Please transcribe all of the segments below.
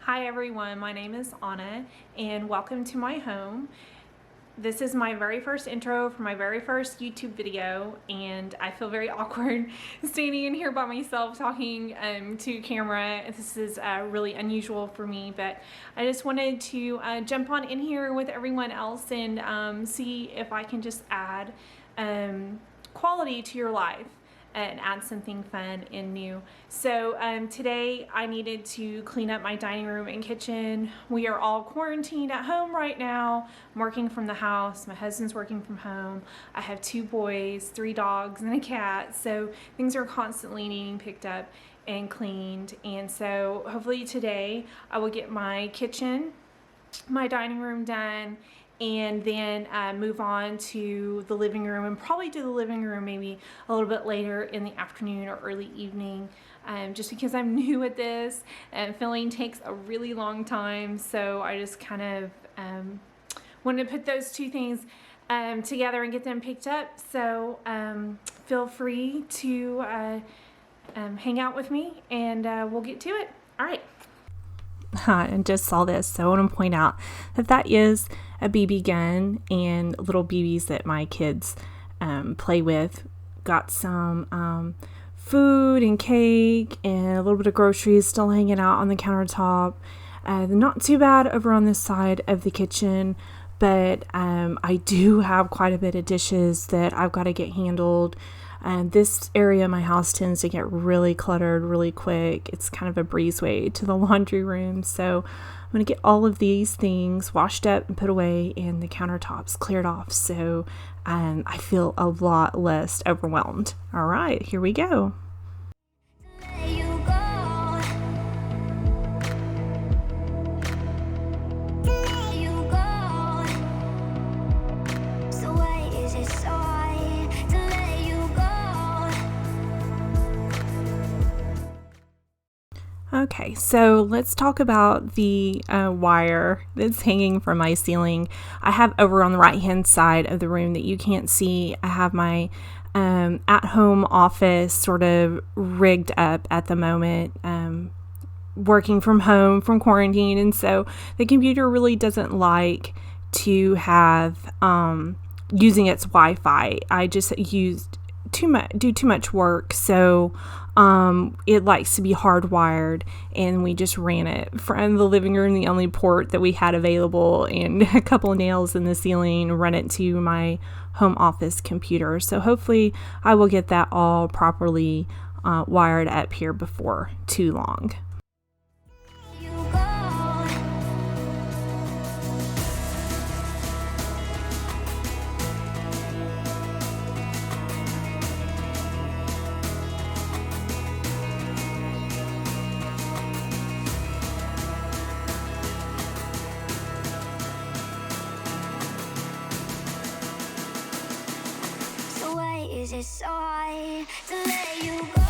Hi everyone, my name is Ahna and welcome to my home. This is my very first intro for my very first YouTube video, and I feel very awkward standing in here by myself talking to camera. This is really unusual for me, but I just wanted to jump on in here with everyone else and see if I can just add quality to your life and add something fun and new. So today I needed to clean up my dining room and kitchen. We are all quarantined at home right now. I'm working from the house. My husband's working from home. I have 2 boys, 3 dogs, and a cat. So things are constantly needing picked up and cleaned. And so hopefully today I will get my kitchen, my dining room done, and then move on to the living room, and probably do the living room maybe a little bit later in the afternoon or early evening, just because I'm new at this and filling takes a really long time. So I just kind of wanted to put those two things together and get them picked up. So feel free to hang out with me and we'll get to it. All right. And just saw this, so I want to point out that is a BB gun and little BBs that my kids play with. Got some food and cake and a little bit of groceries still hanging out on the countertop. Not too bad over on this side of the kitchen, but I do have quite a bit of dishes that I've got to get handled. This area of my house tends to get really cluttered really quick. It's kind of a breezeway to the laundry room. So I'm going to get all of these things washed up and put away and the countertops cleared off. So I feel a lot less overwhelmed. All right, here we go. Okay, so let's talk about the wire that's hanging from my ceiling. I have over on the right-hand side of the room that you can't see, I have my at-home office sort of rigged up at the moment, working from home from quarantine, and so the computer really doesn't like to have using its Wi-Fi. I just do too much work, so it likes to be hardwired, and we just ran it from the living room, the only port that we had available, and a couple of nails in the ceiling, run it to my home office computer. So hopefully I will get that all properly wired up here before too long. Is it so hard to let you go?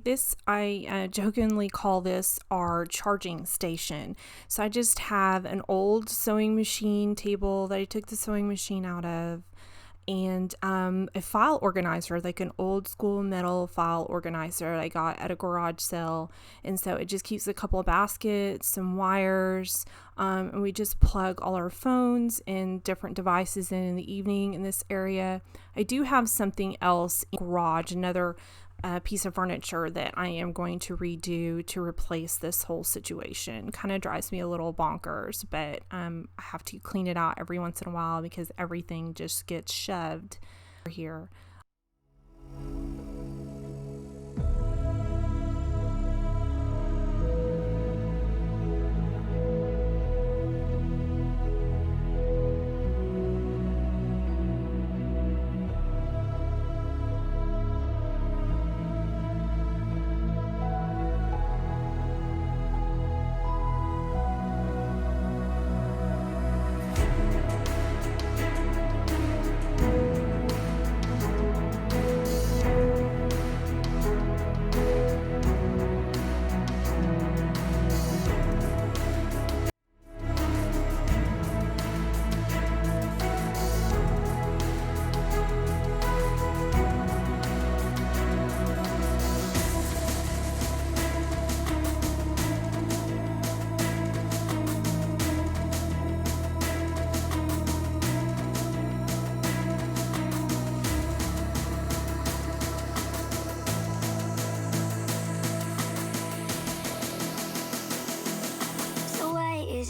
This, I jokingly call this our charging station. So I just have an old sewing machine table that I took the sewing machine out of, and a file organizer, like an old school metal file organizer I got at a garage sale. And so it just keeps a couple of baskets, some wires, and we just plug all our phones and different devices in the evening in this area. I do have something else in the garage, another piece of furniture that I am going to redo to replace this whole situation. Kind of drives me a little bonkers, but I have to clean it out every once in a while because everything just gets shoved here.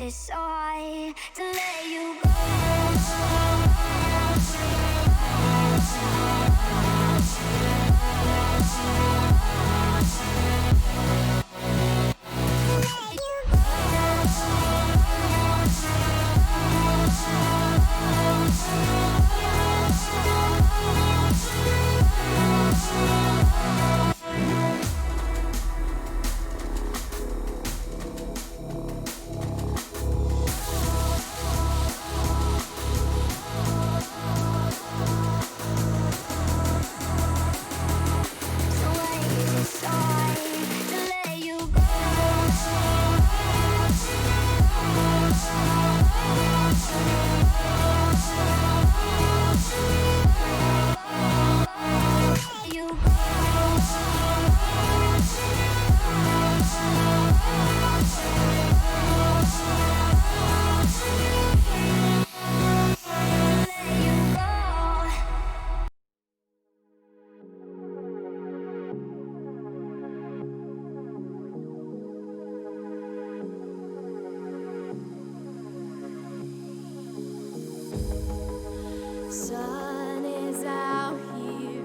decide to let you Sun is out here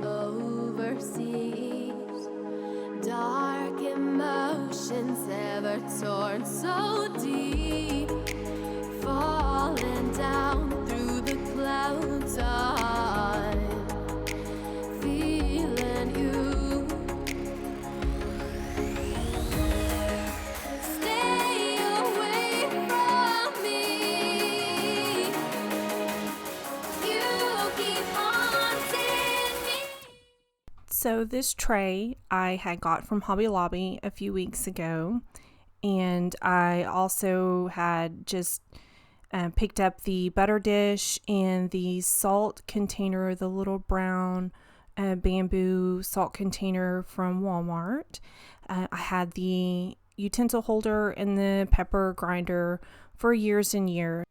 overseas. Dark emotions ever torn so deep, falling down through the clouds. I'm feeling you. Stay away from me. You keep haunting me. So this tray I had got from Hobby Lobby a few weeks ago, and I also had just picked up the butter dish and the salt container, the little brown bamboo salt container from Walmart. I had the utensil holder and the pepper grinder for years and years.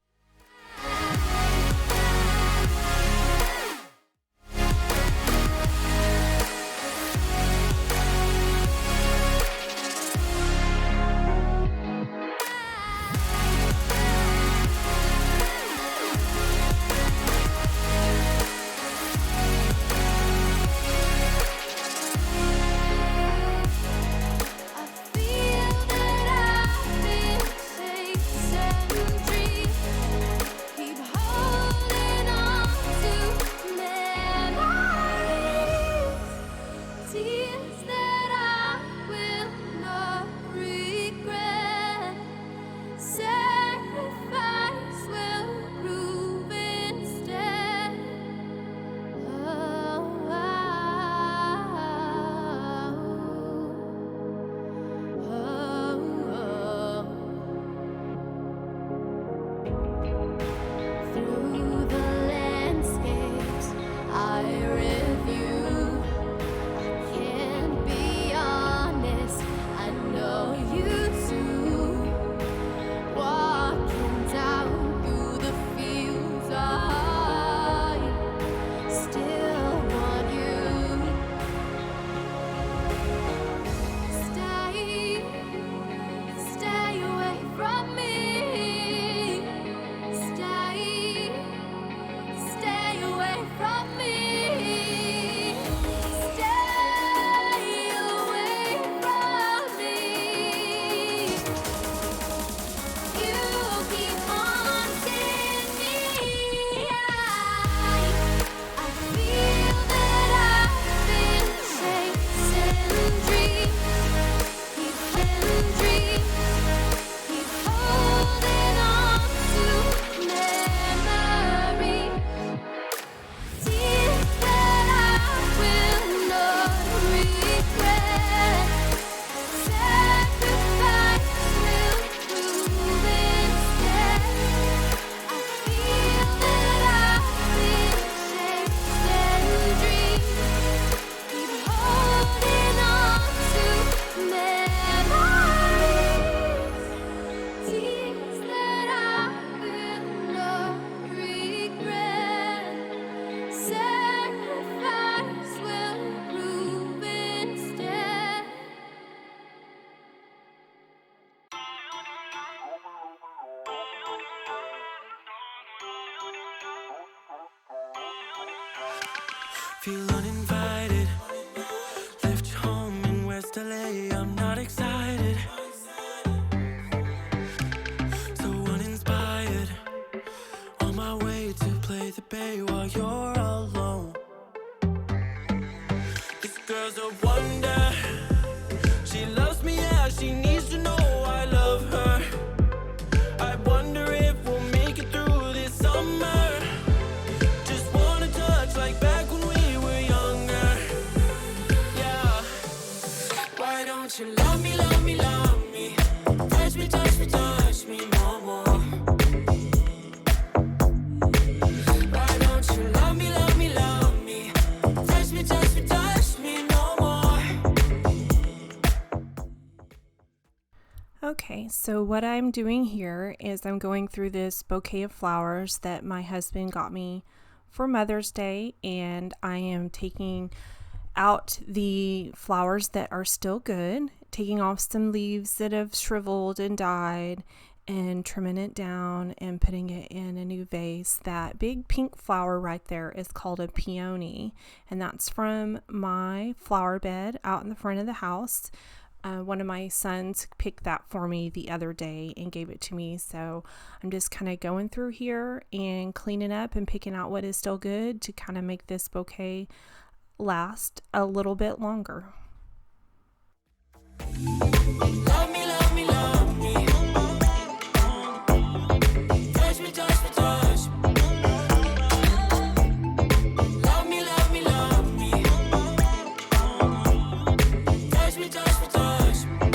I feel that I've been chasing dreams. Feel uninvited. Left home in West LA, I'm not excited. So uninspired. On my way to play the bay while you're alone. This girl's a wonder. She loves me, yeah, she needs to know I love her. I wonder if we'll make it through this summer. Just wanna touch like back when we were younger. Yeah. Why don't you love me, love me, love me? Touch me, touch me, touch me no more. Why don't you love me, love me, love me? Touch me, touch me, touch me no more. Okay, so what I'm doing here is I'm going through this bouquet of flowers that my husband got me for Mother's Day, and I am taking out the flowers that are still good, taking off some leaves that have shriveled and died, and trimming it down and putting it in a new vase. That big pink flower right there is called a peony, and that's from my flower bed out in the front of the house. One of my sons picked that for me the other day and gave it to me. So I'm just kind of going through here and cleaning up and picking out what is still good to kind of make this bouquet last a little bit longer. Love me, love me, love me. Touch me, touch me, touch me. Love me, love me, love me. Touch me, touch me, touch me.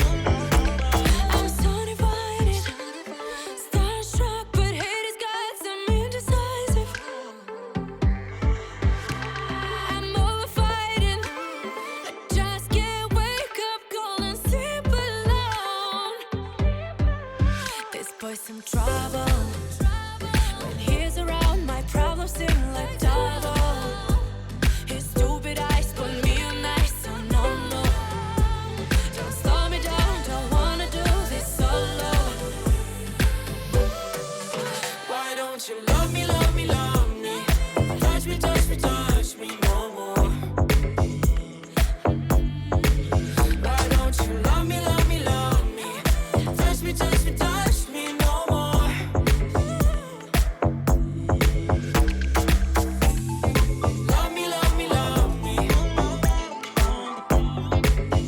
I'm so divided, starstruck, but haters got some indecisive. I'm over fighting, I just can't wake up cold and sleep alone. This boy's some trouble. When he's around, my problems seem like double. His stupid eyes put me on ice, so no, no. Don't slow me down, don't wanna do this solo. Why don't you love me, love me, love me? Touch me, touch me, touch me no more. Why don't you love me, love me, love me? Touch me, touch me, touch me no more. Love me, love me, love me.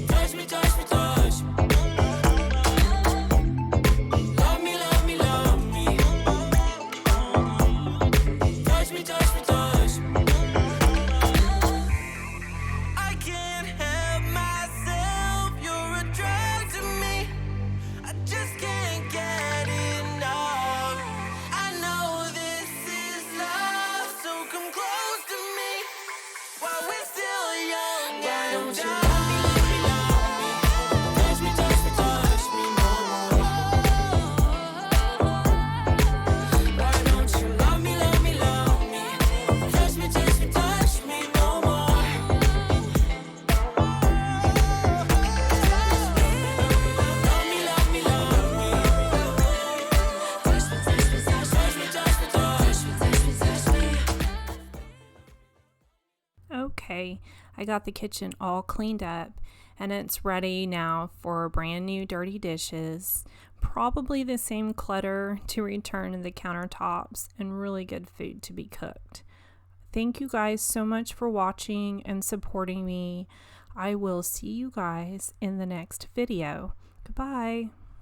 Touch me, touch me, touch me. Love me, love me, love me. Touch me, touch me, touch me. I can't help myself, you're a drug to me. I just can't get enough. I know this is love, so come close to me while we're still young. Why don't you love me, love me, love me? Touch me, touch me, touch me no more. Why don't you love me, love me, love me? Touch me, touch me, touch me no more. Love me, love me, love me. Touch me, touch me, touch me, touch me, touch me, touch me, touch me. Okay, I got the kitchen all cleaned up and it's ready now for brand new dirty dishes. Probably the same clutter to return to the countertops and really good food to be cooked. Thank you guys so much for watching and supporting me. I will see you guys in the next video. Goodbye.